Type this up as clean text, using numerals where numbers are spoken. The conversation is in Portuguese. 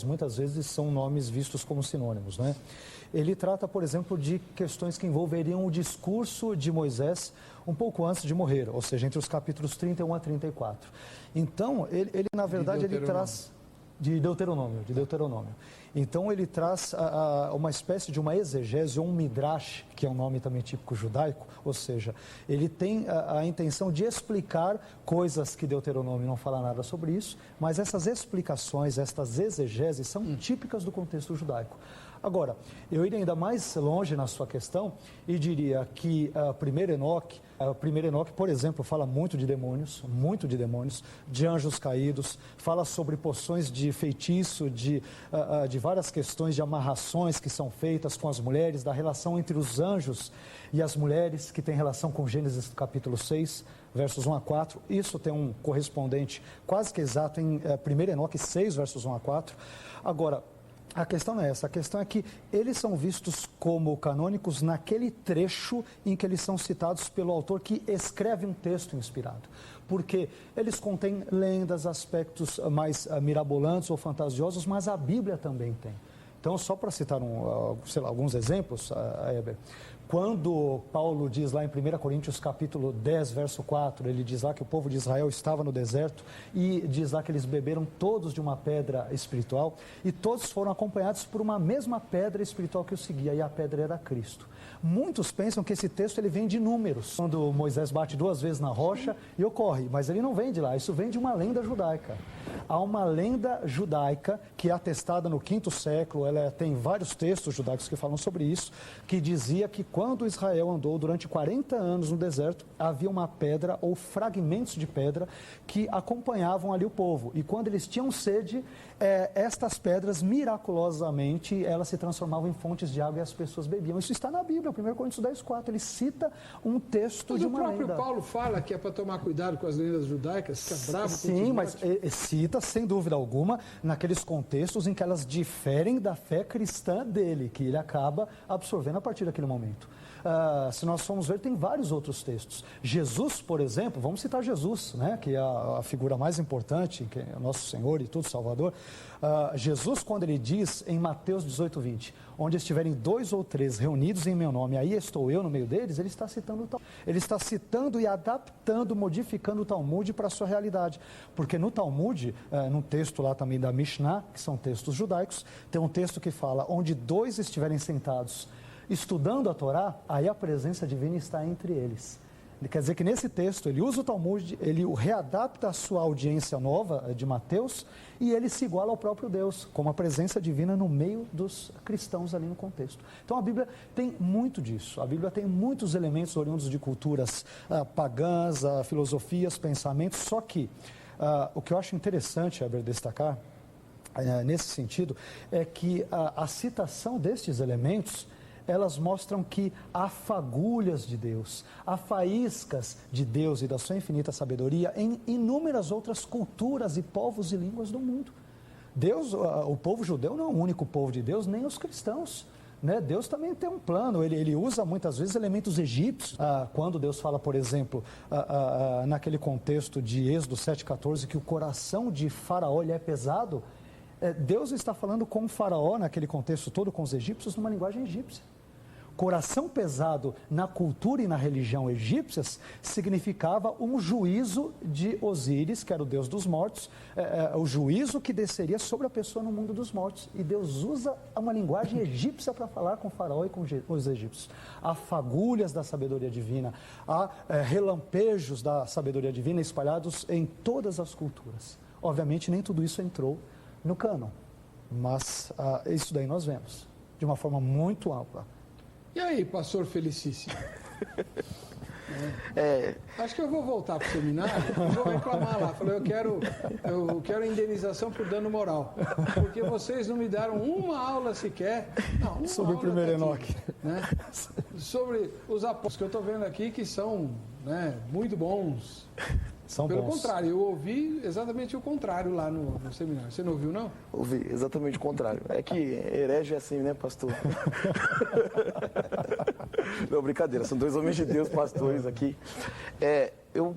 muitas vezes são nomes vistos como sinônimos, né? Ele trata, por exemplo, de questões que envolveriam o discurso de Moisés um pouco antes de morrer, ou seja, entre os capítulos 31 a 34. Então, ele na verdade, ele traz... De Deuteronômio. Então, ele traz uma espécie de uma exegese, ou um midrash, que é um nome também típico judaico, ou seja, ele tem a intenção de explicar coisas que Deuteronômio não fala nada sobre isso, mas essas explicações, estas exegeses, são típicas do contexto judaico. Agora, eu iria ainda mais longe na sua questão e diria que primeiro Enoque, por exemplo, fala muito de demônios, de anjos caídos, fala sobre poções de feitiço, de várias questões de amarrações que são feitas com as mulheres, da relação entre os anjos e as mulheres, que tem relação com Gênesis capítulo 6, versos 1 a 4. Isso tem um correspondente quase que exato em 1 Enoque 6, versos 1 a 4. Agora, a questão não é essa, a questão é que eles são vistos como canônicos naquele trecho em que eles são citados pelo autor que escreve um texto inspirado. Porque eles contêm lendas, aspectos mais mirabolantes ou fantasiosos, mas a Bíblia também tem. Então, só para citar alguns exemplos, Heber, quando Paulo diz lá em 1 Coríntios capítulo 10, verso 4, ele diz lá que o povo de Israel estava no deserto e diz lá que eles beberam todos de uma pedra espiritual e todos foram acompanhados por uma mesma pedra espiritual que os seguia, e a pedra era Cristo. Muitos pensam que esse texto ele vem de Números, quando Moisés bate 2 vezes na rocha e ocorre, mas ele não vem de lá, isso vem de uma lenda judaica. Há uma lenda judaica que é atestada no 5º século, ela tem vários textos judaicos que falam sobre isso, que dizia que quando Israel andou durante 40 anos no deserto, havia uma pedra ou fragmentos de pedra que acompanhavam ali o povo. E quando eles tinham sede, estas pedras, miraculosamente, elas se transformavam em fontes de água e as pessoas bebiam. Isso está na Bíblia, 1 Coríntios 10, 4. Ele cita um texto de uma lenda. Mas o próprio Paulo fala que é para tomar cuidado com as lendas judaicas, fica bravo com o Sim, mas cita, sem dúvida alguma, naqueles contextos em que elas diferem da fé cristã dele, que ele acaba absorvendo a partir daquele momento. Se nós formos ver, tem vários outros textos. Jesus, por exemplo, vamos citar Jesus, né, que é a figura mais importante, que é o nosso Senhor e todo Salvador. Jesus, quando ele diz em Mateus 18, 20, onde estiverem 2 ou 3 reunidos em meu nome, aí estou eu no meio deles, ele está citando o Talmud. Ele está citando e adaptando, modificando o Talmud para a sua realidade. Porque no Talmud, num texto lá também da Mishnah, que são textos judaicos, tem um texto que fala, onde 2 estiverem sentados estudando a Torá, aí a presença divina está entre eles. Ele quer dizer que nesse texto ele usa o Talmud, ele o readapta à sua audiência nova de Mateus e ele se iguala ao próprio Deus, como a presença divina no meio dos cristãos ali no contexto. Então a Bíblia tem muito disso, a Bíblia tem muitos elementos oriundos de culturas pagãs, filosofias, pensamentos, só que o que eu acho interessante, Heber, destacar nesse sentido, é que a citação destes elementos, elas mostram que há fagulhas de Deus, há faíscas de Deus e da sua infinita sabedoria em inúmeras outras culturas e povos e línguas do mundo. Deus, o povo judeu não é o único povo de Deus, nem os cristãos. Né? Deus também tem um plano, ele usa muitas vezes elementos egípcios. Quando Deus fala, por exemplo, naquele contexto de Êxodo 7,14, que o coração de Faraó ele é pesado, Deus está falando com o Faraó, naquele contexto todo, com os egípcios, numa linguagem egípcia. Coração pesado na cultura e na religião egípcias significava um juízo de Osíris, que era o deus dos mortos, o juízo que desceria sobre a pessoa no mundo dos mortos. E Deus usa uma linguagem egípcia para falar com o faraó e com os egípcios. Há fagulhas da sabedoria divina, há relampejos da sabedoria divina espalhados em todas as culturas. Obviamente nem tudo isso entrou no cânon, mas isso daí nós vemos de uma forma muito ampla. E aí, pastor Felicíssimo? Acho que eu vou voltar para o seminário e vou reclamar lá. Falei, eu quero indenização por dano moral. Porque vocês não me deram uma aula sequer. Não, sobre o primeiro Enoque. Né? Sobre os apóstolos que eu estou vendo aqui, que são muito bons. Pelo contrário, eu ouvi exatamente o contrário lá no seminário. Você não ouviu, não? Ouvi exatamente o contrário. É que herege é assim, né, pastor? Não, brincadeira. São 2 homens de Deus, pastores aqui. Eu